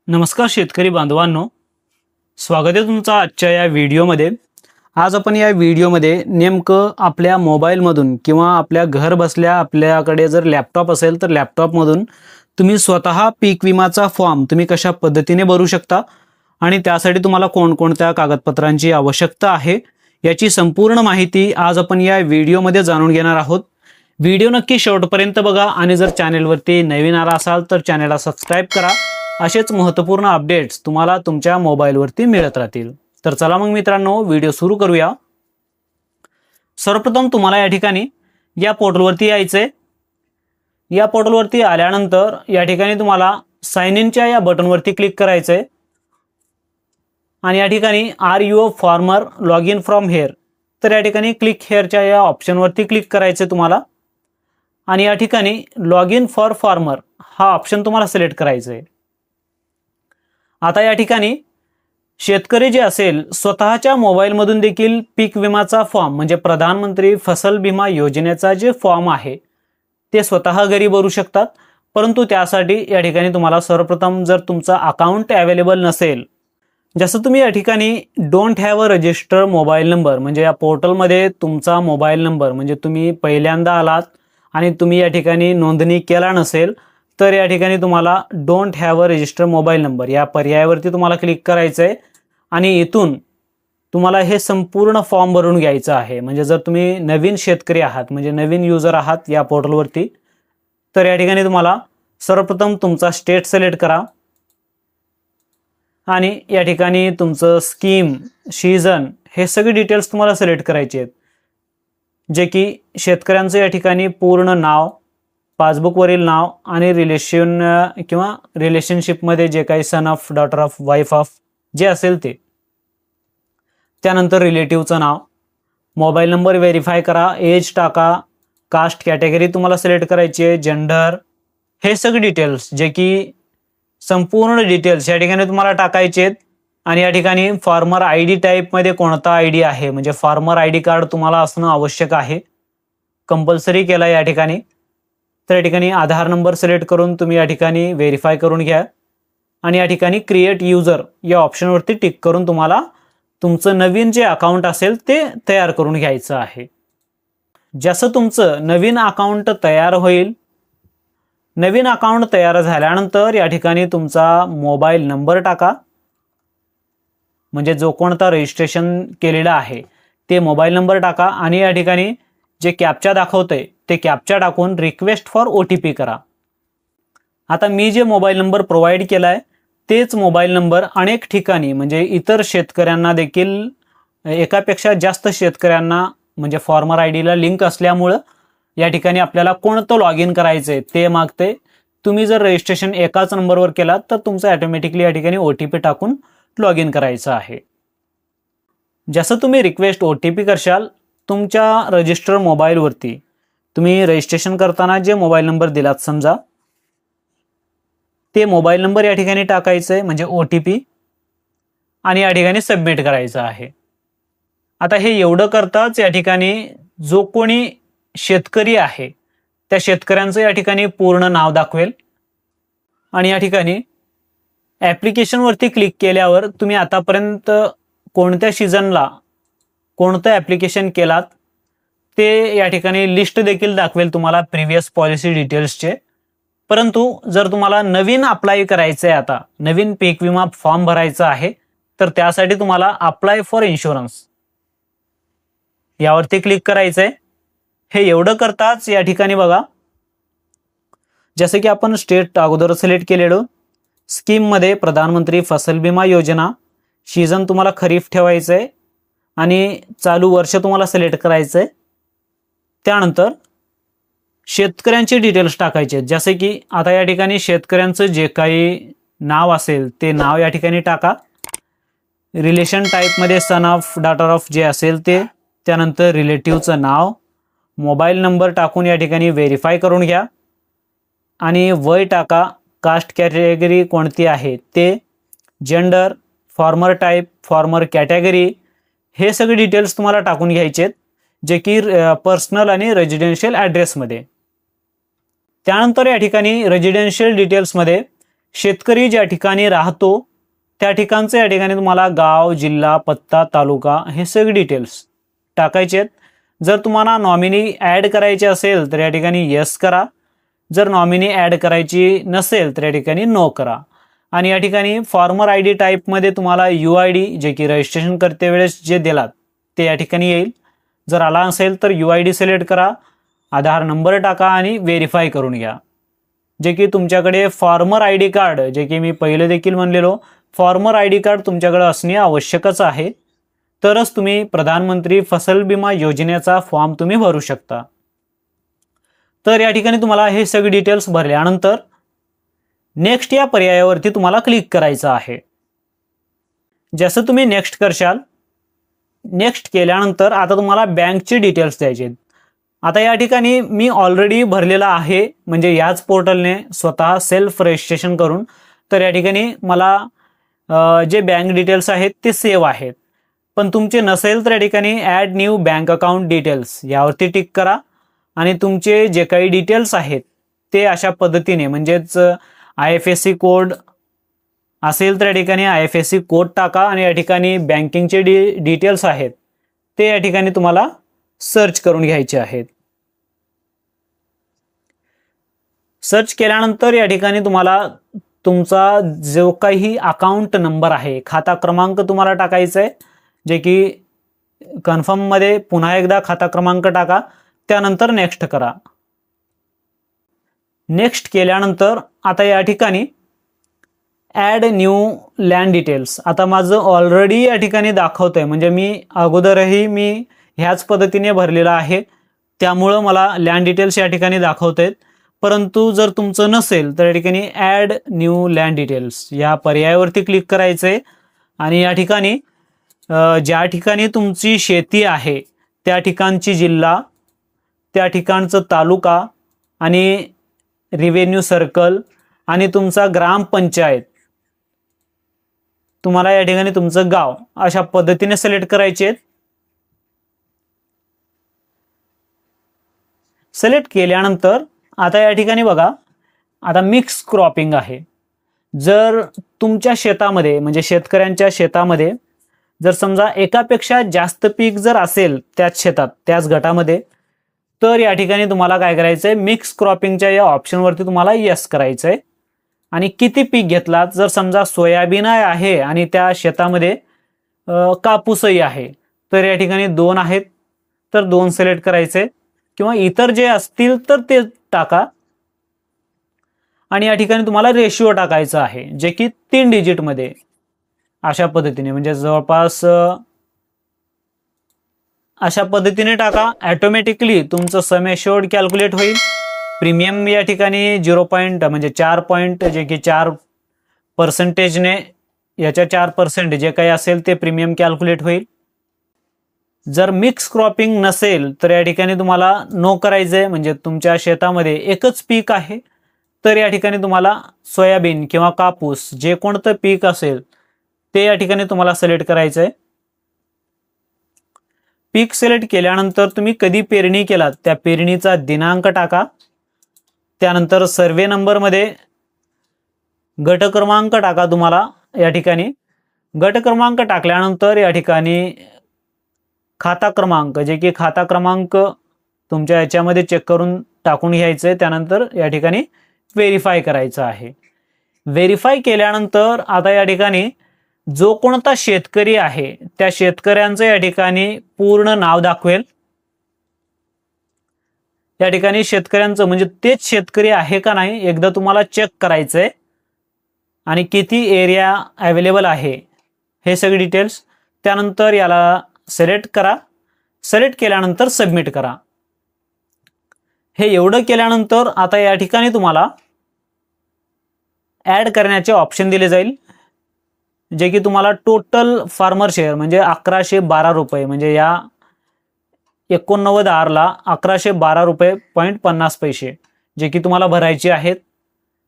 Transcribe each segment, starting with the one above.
नमस्कार शेतकरी बांधवांनो, स्वागत आहे तुमचं आजच्या या व्हिडिओमध्ये। आज आपण या व्हिडिओमध्ये नेमकं आपल्या मोबाईलमधून किंवा आपल्या घर बसल्या आपल्याकडे जर लॅपटॉप असेल तर लॅपटॉपमधून तुम्ही स्वतः पीक विमाचा फॉर्म तुम्ही कशा पद्धतीने भरू शकता आणि त्यासाठी तुम्हाला कोणकोणत्या कागदपत्रांची आवश्यकता आहे याची संपूर्ण माहिती आज आपण या व्हिडिओमध्ये जाणून घेणार आहोत। व्हिडिओ नक्की शेवटपर्यंत बघा आणि जर चॅनलवरती नवीन आला असाल तर चॅनलला सबस्क्राइब करा। असेच महत्त्वपूर्ण अपडेट्स तुम्हाला तुमच्या मोबाईलवरती मिळत राहतील। तर चला मग मित्रांनो, व्हिडिओ सुरू करूया। सर्वप्रथम तुम्हाला या ठिकाणी या पोर्टलवरती यायचंय। या पोर्टलवरती आल्यानंतर या ठिकाणी तुम्हाला साइन इनच्या या बटनवरती क्लिक करायचंय आणि या ठिकाणी are you a farmer log in from here, तर या ठिकाणी क्लिक हेअरच्या या ऑप्शनवरती क्लिक करायचंय तुम्हाला आणि या ठिकाणी लॉग इन फॉर फार्मर हा ऑप्शन तुम्हाला सिलेक्ट करायचा आहे। आता या ठिकाणी शेतकरी जे असेल स्वतःच्या मोबाईलमधून देखील पीक विमाचा फॉर्म म्हणजे प्रधानमंत्री फसल विमा योजनेचा जे फॉर्म आहे ते स्वतः घरी भरू शकतात। परंतु त्यासाठी या ठिकाणी तुम्हाला सर्वप्रथम जर तुमचा अकाउंट अवेलेबल नसेल, जसं तुम्ही या ठिकाणी don't have a resistor mobile number म्हणजे या पोर्टलमध्ये तुमचा मोबाईल नंबर म्हणजे तुम्ही पहिल्यांदा आलात आणि तुम्ही या ठिकाणी नोंदणी केला नसेल तर या ठिकाणी तुम्हाला don't have a resistor mobile number या पर्यायावरती तुम्हाला क्लिक करायचं आहे आणि इथून तुम्हाला हे संपूर्ण फॉर्म भरून घ्यायचं आहे। म्हणजे जर तुम्ही नवीन शेतकरी आहात म्हणजे नवीन युजर आहात या पोर्टलवरती तर या ठिकाणी तुम्हाला सर्वप्रथम तुमचा स्टेट सिलेक्ट करा आणि या ठिकाणी तुमचं स्कीम सीजन हे सगळे डिटेल्स तुम्हाला सिलेक्ट करायचे आहेत, जे की शेतकऱ्यांचं या ठिकाणी पूर्ण नाव, पासबुकवरील नाव आणि रिलेशन किंवा रिलेशनशिपमध्ये जे काही son of, daughter of, wife of जे असेल ते, त्यानंतर रिलेटिव्हचं नाव, मोबाईल नंबर व्हेरीफाय करा, एज टाका, कास्ट कॅटेगरी तुम्हाला सिलेक्ट करायची आहे, जेंडर हे सगळे डिटेल्स जे की संपूर्ण डिटेल्स या ठिकाणी तुम्हाला टाकायचे आहेत आणि या ठिकाणी फार्मर आय डी टाईपमध्ये कोणता आय डी आहे म्हणजे फार्मर आय डी कार्ड तुम्हाला असणं आवश्यक आहे, कंपल्सरी केला या ठिकाणी। तर या ठिकाणी आधार नंबर सिलेक्ट करून तुम्ही या ठिकाणी व्हेरीफाय करून घ्या आणि या ठिकाणी क्रिएट युजर या ऑप्शनवरती टिक करून तुम्हाला तुमचं नवीन जे अकाउंट असेल ते तयार करून घ्यायचं आहे। जसं तुमचं नवीन अकाउंट तयार होईल, नवीन अकाउंट तयार झाल्यानंतर या ठिकाणी तुमचा मोबाईल नंबर टाका म्हणजे जो कोणता रजिस्ट्रेशन केलेला आहे ते मोबाईल नंबर टाका आणि या ठिकाणी जे कॅप्चा दाखवतंय ते कॅप्चा टाकून रिक्वेस्ट फॉर OTP करा। आता मी जे मोबाईल नंबर प्रोव्हाइड केलाय तेच मोबाईल नंबर अनेक ठिकाणी म्हणजे इतर शेतकऱ्यांना देखील, एकापेक्षा जास्त शेतकऱ्यांना म्हणजे फार्मर आय डीला लिंक असल्यामुळं या ठिकाणी आपल्याला कोणतं लॉग इन करायचंय ते मागते। तुम्ही जर रजिस्ट्रेशन एकाच नंबरवर केलात तर तुमचं ऑटोमॅटिकली या ठिकाणी OTP टाकून लॉग इन करायचं आहे। जसं तुम्ही रिक्वेस्ट OTP करशाल तुमच्या रजिस्टर मोबाईलवरती तुम्ही रजिस्ट्रेशन करताना जे मोबाईल नंबर दिलात समजा ते मोबाईल नंबर या ठिकाणी टाकायचं आहे म्हणजे OTP आणि या ठिकाणी सबमिट करायचं आहे। आता हे एवढं करताच या ठिकाणी जो कोणी शेतकरी आहे त्या शेतकऱ्यांचं या ठिकाणी पूर्ण नाव दाखवेल आणि या ठिकाणी ॲप्लिकेशनवरती क्लिक केल्यावर तुम्ही आतापर्यंत कोणत्या सीझनला कोणतं ॲप्लिकेशन केलात ते या ठिकाणी लिस्ट देखील दाखवेल तुम्हाला प्रिव्हियस पॉलिसी डिटेल्सचे। परंतु जर तुम्हाला नवीन अप्लाय करायचं आहे, आता नवीन पीक विमा फॉर्म भरायचा आहे तर त्यासाठी तुम्हाला अप्लाय फॉर इन्शुरन्स यावरती क्लिक करायचं आहे। हे एवढं करताच या ठिकाणी बघा जसं की आपण स्टेट अगोदर सिलेक्ट केलेलं, स्कीममध्ये प्रधानमंत्री फसल विमा योजना, सीझन तुम्हाला खरीफ ठेवायचं आहे आणि चालू वर्ष तुम्हाला सिलेक्ट करायचं आहे। त्यानंतर शेतकऱ्यांचे डिटेल्स टाकायचे आहेत, जसे की आता या ठिकाणी शेतकऱ्यांचं जे काही नाव असेल ते नाव या ठिकाणी टाका, रिलेशन टाईपमध्ये सन ऑफ, डॉटर ऑफ जे असेल ते, त्यानंतर रिलेटिव्हचं नाव, मोबाईल नंबर टाकून या ठिकाणी व्हेरीफाय करून घ्या आणि वय टाका, कास्ट कॅटेगरी कोणती आहे ते, gender, farmer type, farmer category हे सगळे डिटेल्स तुम्हाला टाकून घ्यायचे आहेत जे की पर्सनल आणि रेजिडेन्शियल ॲड्रेसमध्ये। त्यानंतर या ठिकाणी रेजिडेन्शियल डिटेल्समध्ये शेतकरी ज्या ठिकाणी राहतो त्या ठिकाणचं या ठिकाणी तुम्हाला गाव, जिल्हा, पत्ता, तालुका हे सगळे डिटेल्स टाकायचे आहेत. जर तुम्हाला नॉमिनी ॲड करायचे असेल तर या ठिकाणी येस करा. जर नॉमिनी ॲड करायची नसेल तर या ठिकाणी नो करा. आणि या ठिकाणी फॉर्मर आय डी टाईपमध्ये तुम्हाला UID जे की रजिस्ट्रेशन करते वेळेस जे दिलात ते या ठिकाणी येईल. जर आला असेल तर UID सिलेक्ट करा, आधार नंबर टाका आणि व्हेरीफाय करून घ्या. जे की तुमच्याकडे फॉर्मर ID कार्ड, जे की मी पहिले देखील म्हणलेलो, फॉर्मर ID कार्ड तुमच्याकडे असणे आवश्यकच आहे. तरच तुम्ही प्रधानमंत्री फसल विमा योजनेचा फॉर्म तुम्ही भरू शकता. तर या ठिकाणी तुम्हाला हे सगळे डिटेल्स भरल्यानंतर नेक्स्ट या पर्यायावरती तुम्हाला क्लिक करायचं आहे. जसं तुम्ही नेक्स्ट करशाल, नेक्स्ट केल्यानंतर आता तुम्हाला बँकचे डिटेल्स द्यायचे आहेत. आता या ठिकाणी मी ऑलरेडी भरलेला आहे, म्हणजे याच पोर्टलने स्वतः सेल्फ रजिस्ट्रेशन करून. तर या ठिकाणी मला जे बँक डिटेल्स आहेत ते सेव्ह आहेत. पण तुमचे नसेल तर या ठिकाणी add new bank account details यावरती टिक करा आणि तुमचे जे काही डिटेल्स आहेत ते अशा पद्धतीने, म्हणजेच IFSC कोड असेल तर या ठिकाणी IFSC कोड टाका आणि या ठिकाणी बँकिंगचे डिटेल्स आहेत ते या ठिकाणी तुम्हाला सर्च करून घ्यायचे आहेत. सर्च केल्यानंतर या ठिकाणी तुम्हाला तुमचा जो काही अकाउंट नंबर आहे, खाता क्रमांक तुम्हाला टाकायचा आहे. जे की कन्फर्ममध्ये पुन्हा एकदा खाता क्रमांक टाका, त्यानंतर नेक्स्ट करा. नेक्स्ट केल्यानंतर आता या ठिकाणी ॲड न्यू लँड डिटेल्स. आता माझं ऑलरेडी या ठिकाणी दाखवतंय, म्हणजे मी अगोदरही मी ह्याच पद्धतीने भरलेला आहे, त्यामुळं मला लँड डिटेल्स या ठिकाणी दाखवत आहेत. परंतु जर तुमचं नसेल तर या ठिकाणी ॲड न्यू लँड डिटेल्स या पर्यायावरती क्लिक करायचं आहे. आणि या ठिकाणी ज्या ठिकाणी तुमची शेती आहे त्या ठिकाणची जिल्हा, त्या ठिकाणचं तालुका आणि रिव्हेन्यू सर्कल आणि तुमचा ग्रामपंचायत, तुम्हाला या ठिकाणी तुमचं गाव अशा पद्धतीने सिलेक्ट करायचे आहेत. सिलेक्ट केल्यानंतर आता या ठिकाणी बघा, आता मिक्स क्रॉपिंग आहे. जर तुमच्या शेतामध्ये, म्हणजे शेतकऱ्यांच्या शेतामध्ये जर समजा एकापेक्षा जास्त पीक जर असेल त्याच शेतात, त्याच गटामध्ये, तर या ठिकाणी तुम्हाला काय करायचं आहे, मिक्स क्रॉपिंगच्या या ऑप्शनवरती तुम्हाला येस करायचं आहे. आणि किती पीक घेतलात, जर समजा सोयाबीन आहे आणि त्या शेतामध्ये कापूसही आहे, तर या ठिकाणी 2 आहेत तर 2 सिलेक्ट करायचे, किंवा इतर जे असतील तर ते टाका. आणि या ठिकाणी तुम्हाला रेशिओ टाकायचा आहे, जे की 3 डिजिटमध्ये अशा पद्धतीने, म्हणजे जवळपास अशा पद्धतीने टाका. ऑटोमॅटिकली तुमचं सम एश्योर्ड कॅल्क्युलेट होईल. प्रीमियम या ठिकाणी 0 म्हणजे 4 जे की 4%ने याच्या 4% जे काही असेल ते प्रीमियम कॅल्क्युलेट होईल. जर मिक्स क्रॉपिंग नसेल तर या ठिकाणी तुम्हाला नो करायचंय, म्हणजे तुमच्या शेतामध्ये एकच पीक आहे तर या ठिकाणी तुम्हाला सोयाबीन किंवा कापूस जे कोणतं पीक असेल ते या ठिकाणी तुम्हाला सिलेक्ट करायचंय. पीक सिलेक्ट केल्यानंतर तुम्ही कधी पेरणी केलात त्या पेरणीचा दिनांक टाका. त्यानंतर सर्वे नंबरमध्ये गट क्रमांक टाका. तुम्हाला या ठिकाणी गट क्रमांक टाकल्यानंतर या ठिकाणी खाता क्रमांक, जे की खाता क्रमांक तुमच्या याच्यामध्ये चेक करून टाकून घ्यायचं आहे. त्यानंतर या ठिकाणी व्हेरीफाय करायचं आहे. व्हेरीफाय केल्यानंतर आता या ठिकाणी जो कोणता शेतकरी आहे त्या शेतकऱ्यांचं या ठिकाणी पूर्ण नाव दाखवेल. या ठिकाणी शेतकऱ्यांचं म्हणजे तेच शेतकरी आहे का नाही एकदा तुम्हाला चेक करायचंय, आणि किती एरिया अवेलेबल आहे हे सगळे डिटेल्स. त्यानंतर याला सिलेक्ट करा. सिलेक्ट केल्यानंतर सबमिट करा. हे एवढं केल्यानंतर आता या ठिकाणी तुम्हाला ॲड करण्याचे ऑप्शन दिले जाईल, जे की तुम्हाला टोटल फार्मर शेअर म्हणजे 1112 रुपये, म्हणजे या 89 ला 1112 रुपये .50 जे की तुम्हाला भरायचे आहेत.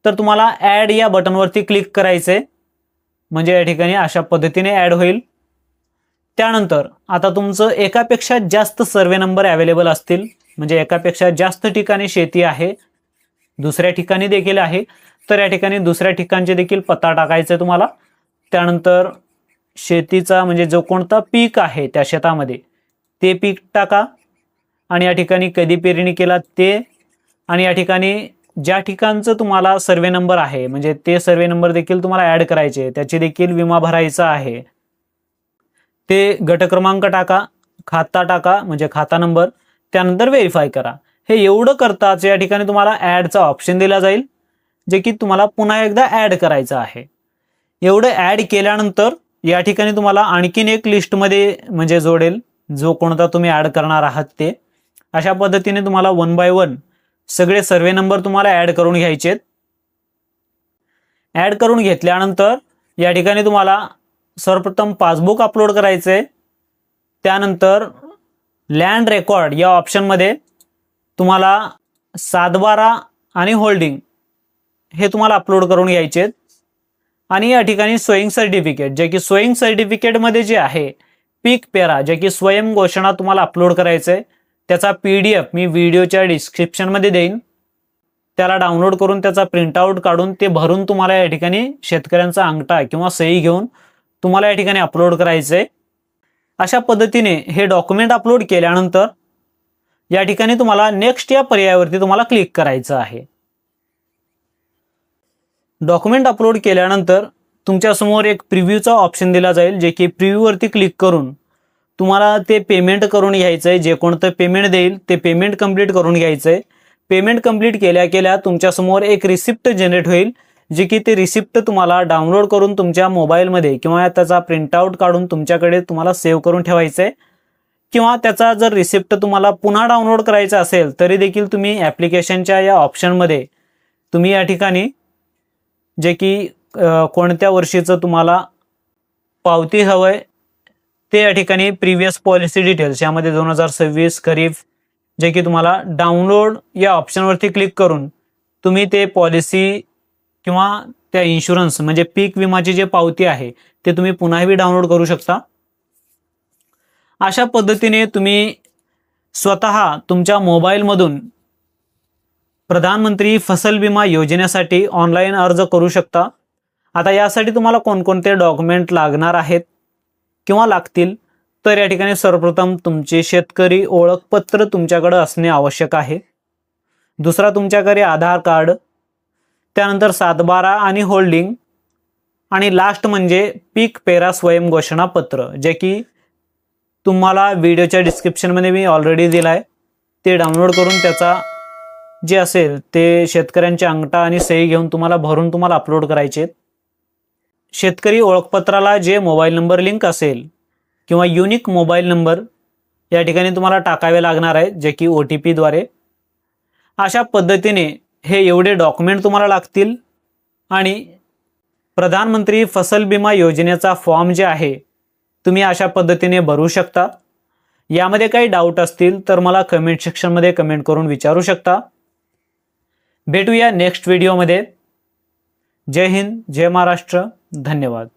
तर तुम्हाला ॲड या बटनवरती क्लिक करायचे, म्हणजे या ठिकाणी अशा पद्धतीने ॲड होईल. त्यानंतर आता तुमचं एकापेक्षा जास्त सर्वे नंबर अवेलेबल असतील, म्हणजे एकापेक्षा जास्त ठिकाणी शेती आहे दुसऱ्या ठिकाणी देखील आहे, तर या ठिकाणी दुसऱ्या ठिकाणचे देखील पत्ता टाकायचा आहे तुम्हाला. त्यानंतर शेतीचा म्हणजे जो कोणता पीक आहे त्या शेतामध्ये ते पीक टाका आणि या ठिकाणी कधी पेरणी केला ते, आणि या ठिकाणी ज्या ठिकाणचं तुम्हाला सर्वे नंबर आहे म्हणजे ते सर्वे नंबर देखील तुम्हाला ऍड करायचे, त्याची देखील विमा भरायचा आहे. ते गट क्रमांक टाका, खाता टाका म्हणजे खाता नंबर, त्यानंतर व्हेरीफाय करा. हे एवढं करताच या ठिकाणी तुम्हाला ऍडचा ऑप्शन दिला जाईल, जे की तुम्हाला पुन्हा एकदा ऍड करायचं आहे. एवढं ऍड केल्यानंतर या ठिकाणी तुम्हाला आणखीन एक लिस्टमध्ये म्हणजे जोडेल, जो कोणता तुम्ही ऍड करणार आहात ते. अशा पद्धतीने तुम्हाला 1 बाय 1 सगळे सर्वे नंबर तुम्हाला ऍड करून घ्यायचे. ऍड करून घेतल्यानंतर या ठिकाणी तुम्हाला सर्वप्रथम पासबुक अपलोड करायचे. त्यानंतर लँड रेकॉर्ड या ऑप्शनमध्ये तुम्हाला 7/12 आणि होल्डिंग हे तुम्हाला अपलोड करून घ्यायचे. आणि या ठिकाणी सोईंग सर्टिफिकेट, जे की सोईंग सर्टिफिकेटमध्ये जे आहे पीक पेरा, जे की स्वयं घोषणा तुम्हाला अपलोड करायचंय. त्याचा PDF मी व्हिडिओच्या डिस्क्रिप्शनमध्ये देईन. त्याला डाउनलोड करून त्याचा प्रिंटआउट काढून ते भरून तुम्हाला या ठिकाणी शेतकऱ्यांचा अंगठा किंवा सही घेऊन तुम्हाला या ठिकाणी अपलोड करायचंय. अशा पद्धतीने हे डॉक्युमेंट अपलोड केल्यानंतर या ठिकाणी तुम्हाला नेक्स्ट या पर्यायावरती तुम्हाला क्लिक करायचं आहे. डॉक्युमेंट अपलोड केल्यानंतर तुमच्या समोर एक प्रिव्ह्यूचा ऑप्शन दिला जाईल, जे की प्रिव्ह्यूवरती क्लिक करून तुम्हाला ते पेमेंट करून घ्यायचंय. जे कोणतं पेमेंट देईल ते पेमेंट कंप्लीट करून घ्यायचंय. पेमेंट कंप्लीट केल्या केल्या तुमच्या समोर एक रिसिप्ट जनरेट होईल, जे की ते रिसिप्ट तुम्हाला डाउनलोड करून तुमच्या मोबाईलमध्ये किंवा त्याचा प्रिंटआउट काढून तुमच्याकडे तुम्हाला सेव्ह करून ठेवायचंय. किंवा त्याचा जर रिसिप्ट तुम्हाला पुन्हा डाउनलोड करायचा असेल तरी देखील तुम्ही ॲप्लिकेशनच्या या ऑप्शनमध्ये तुम्ही या ठिकाणी जे की कोणत्या वर्षीचं तुम्हाला पावती हवंय ते या ठिकाणी प्रिव्हियस पॉलिसी डिटेल्स यामध्ये 2026 खरीफ, जे की तुम्हाला डाउनलोड या ऑप्शनवरती क्लिक करून तुम्ही ते पॉलिसी किंवा त्या इन्शुरन्स म्हणजे पीक विमाची जे पावती आहे ते तुम्ही पुन्हाही डाउनलोड करू शकता. अशा पद्धतीने तुम्ही स्वतः तुमच्या मोबाईलमधून प्रधानमंत्री फसल विमा योजनेसाठी ऑनलाईन अर्ज करू शकता. आता यासाठी तुम्हाला कोणकोणते डॉक्युमेंट लागणार आहेत किंवा लागतील, तर या ठिकाणी सर्वप्रथम तुमचे शेतकरी ओळखपत्र तुमच्याकडे असणे आवश्यक आहे. दुसरा तुमच्याकडे आधार कार्ड, त्यानंतर 7/12 आणि होल्डिंग, आणि लास्ट म्हणजे पीक पेरा स्वयं घोषणा पत्र, जे की तुम्हाला व्हिडिओच्या डिस्क्रिप्शनमध्ये मी ऑलरेडी दिलाय. ते डाउनलोड करून त्याचा जे असेल ते शेतकऱ्यांचे अंगठा आणि सही घेऊन तुम्हाला भरून तुम्हाला अपलोड करायचे. शेतकरी ओळखपत्राला जे मोबाईल नंबर लिंक असेल किंवा युनिक मोबाईल नंबर या ठिकाणी तुम्हाला टाकावे लागणार आहे, जे की OTP द्वारे. अशा पद्धतीने हे एवढे डॉक्युमेंट तुम्हाला लागतील आणि प्रधानमंत्री फसल विमा योजनेचा फॉर्म जे आहे तुम्ही अशा पद्धतीने भरू शकता. यामध्ये काही डाऊट असतील तर मला कमेंट सेक्शनमध्ये कमेंट करून विचारू शकता. भेटूया नेक्स्ट व्हिडिओमध्ये. जय हिंद, जय महाराष्ट्र, धन्यवाद.